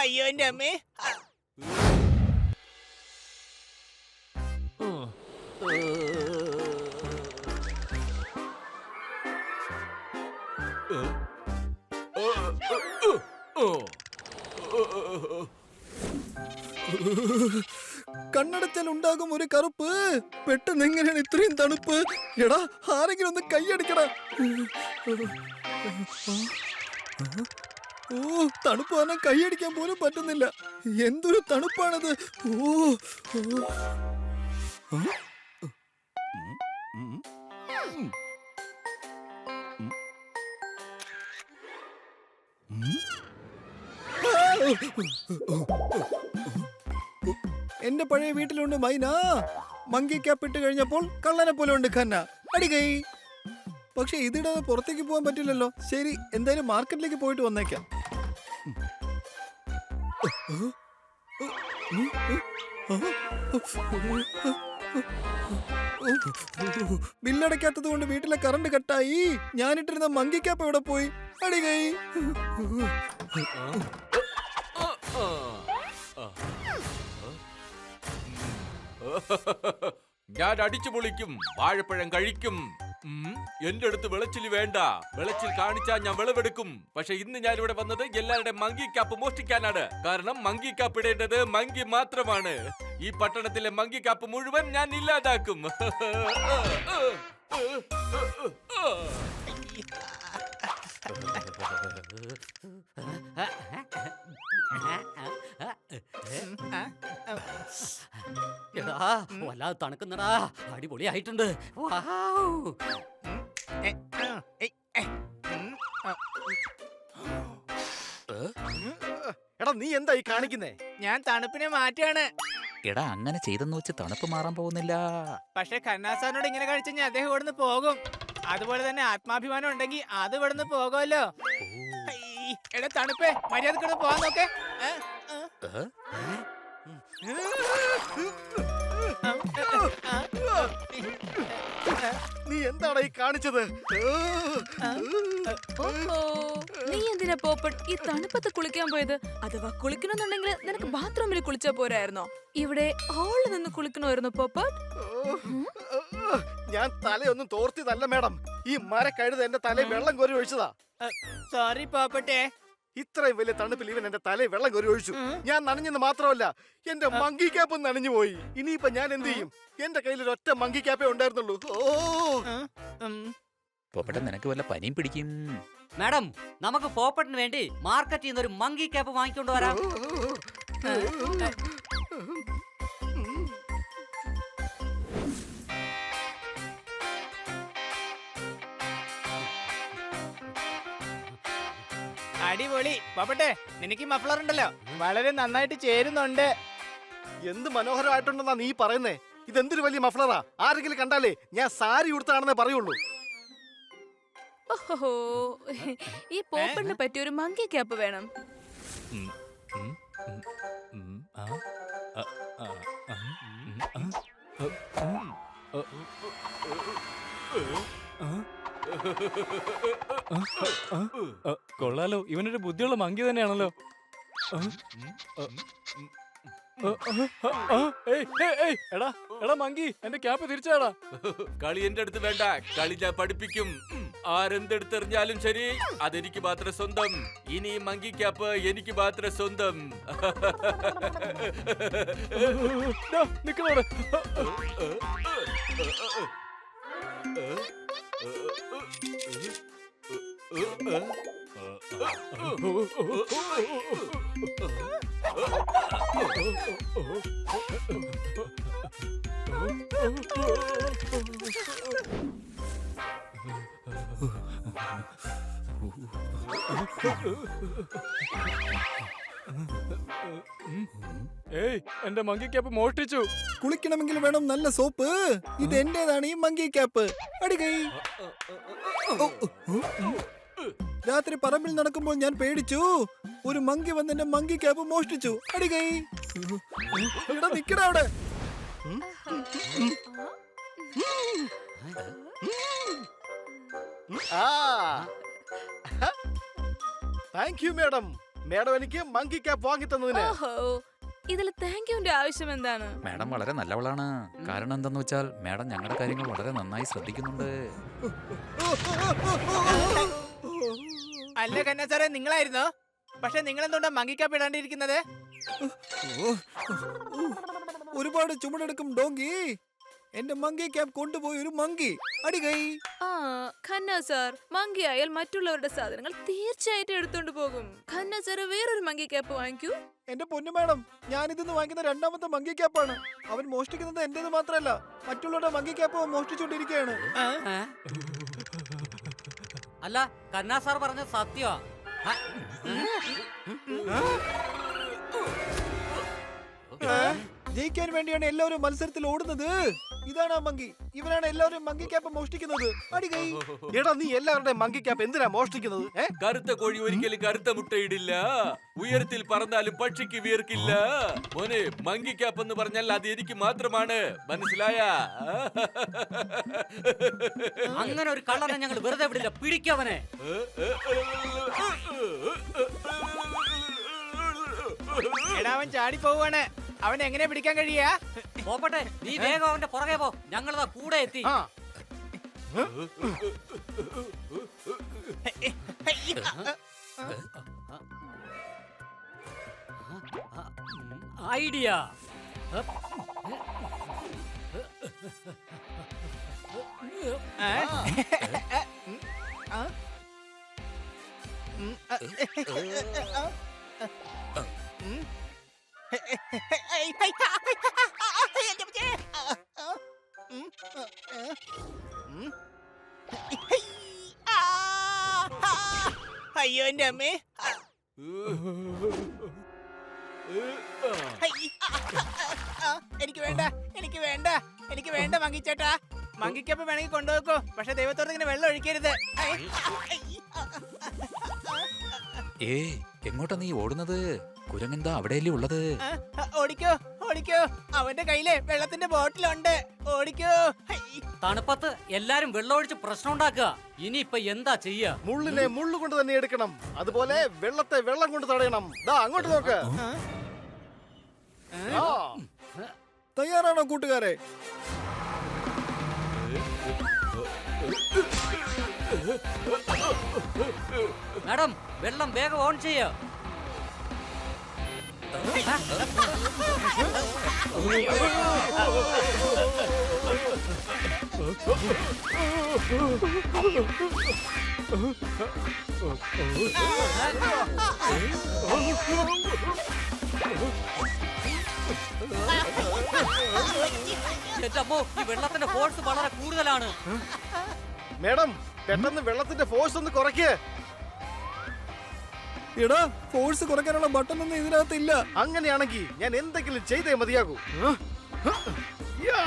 അയ്യോ എന്റെ അമ്മേ. കണ്ണടച്ചാൽ ഉണ്ടാകും ഒരു കറുപ്പ്. പെട്ടെന്ന് എങ്ങനെയാണ് ഇത്രയും തണുപ്പ്? എടാ, ആരെങ്കിലും ഒന്ന് കൈയടിക്കടാ. ഓ, തണുപ്പ് പറഞ്ഞാൽ കൈയടിക്കാൻ പോലും പറ്റുന്നില്ല. എന്തൊരു തണുപ്പാണത്. ഓ, എന്റെ പഴയ വീട്ടിലുണ്ട് മൈന. മങ്കി ക്യാപ്പ് ഇട്ട് കഴിഞ്ഞപ്പോൾ കള്ളനെ പോലെ ഉണ്ട് ഖന്ന. അടികൈ. പക്ഷെ ഇതിടാതെ പുറത്തേക്ക് പോകാൻ പറ്റില്ലല്ലോ. ശരി, എന്തായാലും മാർക്കറ്റിലേക്ക് പോയിട്ട് വന്നേക്കാം. ബില്ലടയ്ക്കാത്തത് കൊണ്ട് വീട്ടിലെ കറണ്ട് കട്ടായി. ഞാനിട്ടിരുന്ന മങ്കി ക്യാപ്പ് എവിടെ പോയി? അടികൈ. ഞാൻ അടിച്ചു പൊളിക്കും, വാഴപ്പഴം കഴിക്കും. എന്റെ അടുത്ത് വിളച്ചിൽ വേണ്ട. വിളച്ചിൽ കാണിച്ചാൽ ഞാൻ വിളവെടുക്കും. പക്ഷെ ഇന്ന് ഞാൻ ഇവിടെ വന്നത് എല്ലാവരുടെ മങ്കി കാപ്പ് മോഷ്ടിക്കാനാണ്. കാരണം മങ്കി കാപ്പ് ഇടേണ്ടത് മങ്കി മാത്രമാണ്. ഈ പട്ടണത്തിലെ മങ്കി കാപ്പ് മുഴുവൻ ഞാൻ ഇല്ലാതാക്കും. എടാ, വല്ലാതെ തണുക്കുന്നടാ. അടിപൊളിയായിട്ടുണ്ട്. എടാ, നീ എന്താ ഈ കാണിക്കുന്നേ? ഞാൻ തണുപ്പിനെ മാറ്റാണ്. എടാ, അങ്ങനെ ചെയ്തെന്ന് വെച്ച് തണുപ്പ് മാറാൻ പോകുന്നില്ല. പക്ഷെ ഖന്നാസാറിനോട് ഇങ്ങനെ കഴിച്ചു കഴിഞ്ഞാൽ അദ്ദേഹം ഇവിടുന്ന് പോകും. അതുപോലെ തന്നെ ആത്മാഭിമാനം ഉണ്ടെങ്കിൽ അത് ഇവിടുന്ന് പോകുമല്ലോ. എടാ തണുപ്പേ, മര്യാദക്കൊന്ന് പോവാൻ നോക്കേ. നീ എന്താണ് ഈ കാണിച്ചത്? നീ എന്തിനാ പോപ്പട്ട് ഈ തണുപ്പത്ത് കുളിക്കാൻ പോയത്? അഥവാ കുളിക്കണമെന്നുണ്ടെങ്കിൽ നിനക്ക് ബാത്റൂമിൽ കുളിച്ചാ പോരായിരുന്നോ? ഇവിടെ ഹാളിൽ നിന്ന് കുളിക്കണമായിരുന്നു പോപ്പട്ട്. ഞാൻ തലയൊന്നും തോർത്തിയതല്ല മാഡം. ഈ മരക്കഴുത എന്റെ തലയിൽ വെള്ളം കോരി ഒഴിച്ചതാ. സോറി പോപ്പട്ടെ. ഇത്രയും വലിയ തണുപ്പിൽ ഇവൻ എന്റെ തലയിൽ വെള്ളം കോരി ഒഴിച്ചു. ഞാൻ നനഞ്ഞെന്ന് മാത്രമല്ല, എന്റെ മങ്കി ക്യാപ്പ് നനഞ്ഞു പോയി. ഇനിയിപ്പൊ ഞാൻ എന്ത് ചെയ്യും? എന്റെ കയ്യിൽ ഒരു ഒറ്റ മങ്കി ക്യാപ്പേ ഉണ്ടായിരുന്നുള്ളൂ. പോപ്പട്ടെ, നിനക്ക് വല്ല പനിയും പിടിക്കും. മാഡം, നമുക്ക് പോപ്പട്ടിന് വേണ്ടി മാർക്കറ്റിൽ നിന്ന് ഒരു മങ്കി ക്യാപ്പ് വാങ്ങിക്കൊണ്ട് വരാം. അടിപൊളി പോപ്പട്ടെ. നിനക്ക് മഫ്ലർ ഉണ്ടല്ലോ, വളരെ നന്നായിട്ട് ചേരുന്നുണ്ട്. എന്ത് മനോഹരമായിട്ടുണ്ടെന്നാ നീ പറയുന്നേ? ഇതെന്തൊരു വലിയ മഫ്ലറാ. ആരെങ്കിലും കണ്ടാലേ ഞാൻ സാരി ഉടുത്താണെന്നേ പറയുള്ളൂ. ഓഹോ, ഈ പോപ്പട്ടിന് പറ്റിയ ഒരു മങ്കി ക്യാപ്പ് വേണം. കൊള്ളാലോ, ഇവനൊരു ബുദ്ധിയുള്ള മങ്കി തന്നെയാണല്ലോ. എടാ എടാ മങ്കി, എന്റെ ക്യാപ്പ് തിരിച്ചാടാ. കളി എന്റെ അടുത്ത് വേണ്ട. കളി ഞാൻ പഠിപ്പിക്കും. ആരെന്തെടുത്തെറിഞ്ഞാലും ശരി, അതെനിക്ക് മാത്രം സ്വന്തം. ഇനി മങ്കി ക്യാപ്പ് എനിക്ക് മാത്രം സ്വന്തം. നിക്കണോടെ. ഏയ്, എന്റെ മങ്കി ക്യാപ്പ് മോഷ്ടിച്ചു. കുളിക്കണമെങ്കിൽ വേണം നല്ല സോപ്പ്. ഇത് എന്റേതാണ് ഈ മങ്കി ക്യാപ്പ്. അടികൈ. രാത്രി പറമ്പിൽ നടക്കുമ്പോൾ ഞാൻ പേടിച്ചു. ഒരു മങ്കി വന്ന് എന്റെ മങ്കി ക്യാപ്പ് മോഷ്ടിച്ചു. അടികൈ. എടാ നിക്കടാ അവിടെ. Thank you madam. മേഡം എനിക്ക് മങ്കി ക്യാപ്പ് വാങ്ങി തന്നതിന്. ഓഹോ, ഇതിൽ താങ്ക് യുവിന്റെ ആവശ്യം എന്താണ്? മാഡം വളരെ നല്ലവളാണ്. കാരണം എന്തെന്ന് വെച്ചാൽ മാഡം ഞങ്ങളുടെ കാര്യങ്ങൾ വളരെ നന്നായി ശ്രദ്ധിക്കുന്നുണ്ട്. അല്ല കന്ന സാറേ, നിങ്ങളായിരുന്നോ? പക്ഷെ നിങ്ങൾ എന്തുകൊണ്ടാ മങ്കിക്കാപ്പ് ഇടാണ്ടിരിക്കുന്നത്? ഒരുപാട് ചുമടെടുക്കും ഡോങ്കി. എന്റെ മങ്കി ക്യാപ്പ് കൊണ്ടുപോയി ഒരു മങ്കി. അടികൈ. ആ ഖന്ന സാർ, മങ്കി ആയാൽ മറ്റുള്ളവരുടെ സാധനങ്ങൾ തീർച്ചയായിട്ടും എടുത്തോണ്ട് പോകും. ഖന്ന സാർ വേറൊരു മങ്കി ക്യാപ്പ് വാങ്ങിക്കൂ. എന്റെ പൊന്നു മാഡം, ഞാൻ ഇതിന്ന് വാങ്ങിക്കുന്ന രണ്ടാമത്തെ മങ്കി ക്യാപ്പാണ്. അവൻ മോഷ്ടിക്കുന്നത് എന്റേത് മാത്രമല്ല, മറ്റുള്ളവരുടെ മങ്കി ക്യാപ്പ് മോഷ്ടിച്ചുകൊണ്ടിരിക്കുകയാണ്. അല്ല, കന്നാ സാർ പറഞ്ഞ സത്യമാ. ജയിക്കാൻ വേണ്ടിയാണ് എല്ലാവരും മത്സരത്തിൽ ഓടുന്നത്. ഇതാണ് ആ മങ്കി. ഇവനാണ് എല്ലാവരും മങ്കി ക്യാപ്പ് മോഷ്ടിക്കുന്നത്. അടികൈ. എടാ, നീ എല്ലാവരുടെയും മങ്കി ക്യാപ്പ് എന്തിനാ മോഷ്ടിക്കുന്നത്? കറുത്ത കോഴി ഒരിക്കലും കറുത്ത മുട്ടയിടില്ല. ഉയരത്തിൽ പറന്നാലും പക്ഷിക്ക് വിയർക്കില്ല. മോനെ, മങ്കി ക്യാപ്പ് എന്ന് പറഞ്ഞാൽ അത് എനിക്ക് മാത്രമാണ്. മനസ്സിലായ? അങ്ങനെ ഒരു കള്ളനെ ഞങ്ങൾ വെറുതെ വിടില്ല. പിടിക്കവനെ. എടാ, അവൻ ചാടി പോവാണ്. അവൻ എങ്ങനെ പിടിക്കാൻ കഴിയാ? പോപ്പട്ടെ, നീ വേഗം അവന്റെ പുറകെ പോ. ഞങ്ങളതാ കൂടെ എത്തി. ഐഡിയ. അയ്യോ എന്റെ അമ്മേ. എനിക്ക് വേണ്ട, എനിക്ക് വേണ്ട, എനിക്ക് വേണ്ട മങ്കിച്ചേട്ടാ. മങ്കിക്കപ്പ് വേണമെങ്കിൽ കൊണ്ടുപോക്കോ, പക്ഷെ ദൈവത്തോട് ഇങ്ങനെ വെള്ളം ഒഴിക്കരുത്. ഏയ്, എങ്ങോട്ടാ നീ ഓടുന്നത്? കുരങ്ങെന്താ അവിടെയല്ലേ ഉള്ളത്? ഓടിക്കോ, ഓടിക്കോ. അവന്റെ കയ്യിലെ വെള്ളത്തിന്റെ ബോട്ടിലുണ്ട്. ഓടിക്കോ. തണുപ്പത്ത് എല്ലാരും വെള്ളമൊഴിച്ച് പ്രശ്നം ഉണ്ടാക്കുക. ഇനിയിപ്പൊ എന്താ ചെയ്യാ? മുള്ളിനെ മുള്ളു കൊണ്ട് തന്നെ എടുക്കണം. അതുപോലെ വെള്ളത്തെ വെള്ളം കൊണ്ട് തടയണം. ദാ അങ്ങോട്ട് നോക്ക്. തയ്യാറാണോ കൂട്ടുകാരെ? മാഡം, വെള്ളം വേഗം ഓൺ ചെയ്യ. എന്റെ അമ്മോ, ഈ വെള്ളത്തിന്റെ ഫോഴ്സ് വളരെ കൂടുതലാണ്. മേഡം, പെട്ടെന്ന് വെള്ളത്തിന്റെ ഫോഴ്സ് ഒന്ന് കുറയ്ക്ക്. എടാ, ഫോഴ്സ് കുറയ്ക്കാനുള്ള ബട്ടൺ ഒന്നും ഇതിനകത്ത് ഇല്ല. അങ്ങനെയാണെങ്കിൽ ഞാൻ എന്തെങ്കിലും ചെയ്തേ മതിയാകൂ. യാ.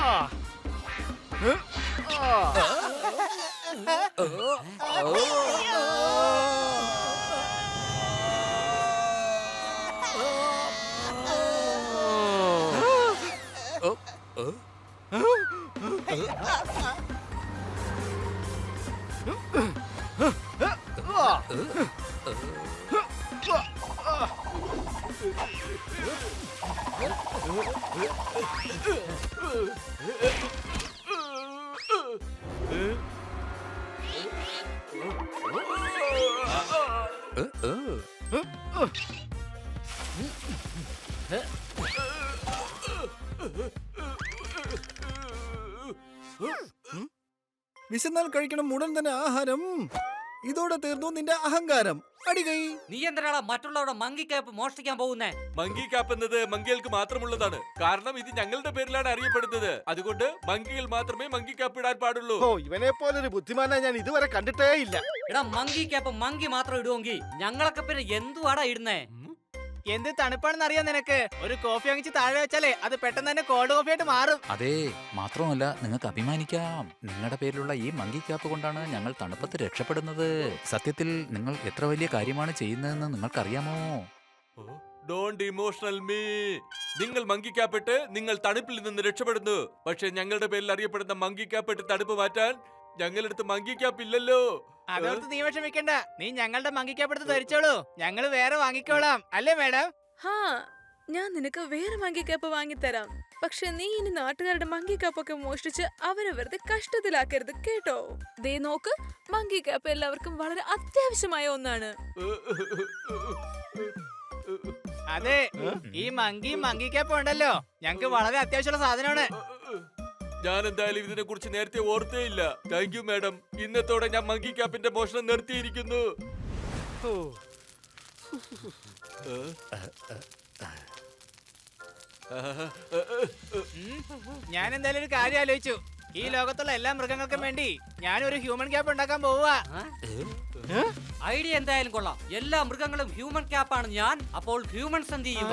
വിശന്നാൽ കഴിക്കണം ഉടൻ തന്നെ ആഹാരം. ഇതോടെ തീർന്നു നിന്റെ അഹങ്കാരം. അടികൈ. നീ എന്തിനാണ് മറ്റുള്ളവരുടെ മങ്കി ക്യാപ്പ് മോഷ്ടിക്കാൻ പോകുന്നേ? മങ്കി ക്യാപ്പ് എന്നത് മങ്കികൾക്ക് മാത്രമുള്ളതാണ്. കാരണം ഇത് ഞങ്ങളുടെ പേരിലാണ് അറിയപ്പെടുന്നത്. അതുകൊണ്ട് മങ്കികൾ മാത്രമേ മങ്കി ക്യാപ്പ് ഇടാൻ പാടുള്ളൂ. ഓ, ഇവനെ പോലൊരു ബുദ്ധിമാനെ ഞാൻ ഇതുവരെ കണ്ടിട്ടേ ഇല്ല. എടാ, മങ്കി ക്യാപ്പ് മങ്കി മാത്രം ഇടുമെങ്കിൽ ഞങ്ങളൊക്കെ പിന്നെ എന്തുവാടാ ഇടുന്നേ? എന്ത് തണുപ്പാണെന്ന് അറിയാം നിനക്ക്. ഒരു കോഫി വാങ്ങിച്ച് താഴെ വെച്ചാലേ അത് പെട്ടെന്ന് തന്നെ കോൾഡ് കോഫി ആയിട്ട് മാറും. അതെ, മാത്രമല്ല നിങ്ങൾക്ക് അഭിമാനിക്കാം. നിങ്ങളുടെ പേരിലുള്ള ഈ മങ്കി ക്യാപ്പ് കൊണ്ടാണ് ഞങ്ങൾ തണുപ്പത്ത് രക്ഷപ്പെടുന്നത്. സത്യത്തിൽ നിങ്ങൾ എത്ര വലിയ കാര്യമാണ് ചെയ്യുന്നതെന്ന് നിങ്ങൾക്കറിയാമോ? Don't emotional me. നിങ്ങൾ മങ്കി ക്യാപ്പിട്ട് നിങ്ങൾ തണുപ്പിൽ നിന്ന് രക്ഷപ്പെടുന്നു. പക്ഷെ ഞങ്ങളുടെ പേരിൽ അറിയപ്പെടുന്ന മങ്കി ക്യാപ്പിട്ട് തണുപ്പ് മാറ്റാൻ ഞങ്ങളുടെ അടുത്ത് മങ്കി ക്യാപ്പ് ഇല്ലല്ലോ. അതോർത്ത് നീ വിഷമിക്കണ്ട. നീ ഞങ്ങളുടെ മങ്കിക്കപ്പെടുത്ത് ധരിച്ചോളൂ. ഞങ്ങൾ വേറെ വാങ്ങിക്കോളാം, അല്ലേ മാഡം? ഹാ, ഞാൻ നിനക്ക് വേറെ മങ്കി ക്യാപ്പ് വാങ്ങിത്തരാം. പക്ഷെ നീ ഇനി നാട്ടുകാരുടെ മങ്കി ക്യാപ്പൊക്കെ മോഷ്ടിച്ച് അവരെ വെറുതെ കഷ്ടത്തിലാക്കരുത്, കേട്ടോ? ദേ നോക്ക്, മങ്കി ക്യാപ്പ് എല്ലാവർക്കും വളരെ അത്യാവശ്യമായ ഒന്നാണ്. അതെ, ഈ മങ്കി ക്യാപ്പ് ഉണ്ടല്ലോ, ഞങ്ങക്ക് വളരെ അത്യാവശ്യമുള്ള സാധനമാണ്. ഞാൻ എന്തായാലും ഇതിനെ കുറിച്ച് നേരത്തെ ഓർത്തേ ഇല്ല. Thank you madam. ഇന്നത്തോടെ ഞാൻ മങ്കി ക്യാപ്പിന്റെ മോഷണം നിർത്തിയിരിക്കുന്നു. ഞാൻ എന്തായാലും ഒരു കാര്യം ആലോചിച്ചു. ഈ ലോകത്തുള്ള എല്ലാ മൃഗങ്ങൾക്കും വേണ്ടി ഞാനൊരു ഹ്യൂമൻ ക്യാപ്പ് ഉണ്ടാക്കാൻ പോവുക. ഐഡിയ എന്തായാലും കൊള്ളാം. എല്ലാ മൃഗങ്ങളും ഹ്യൂമൻ ക്യാപ്പാണ് ഞാൻ. അപ്പോൾ ഹ്യൂമൻസ് എന്ത് ചെയ്യും?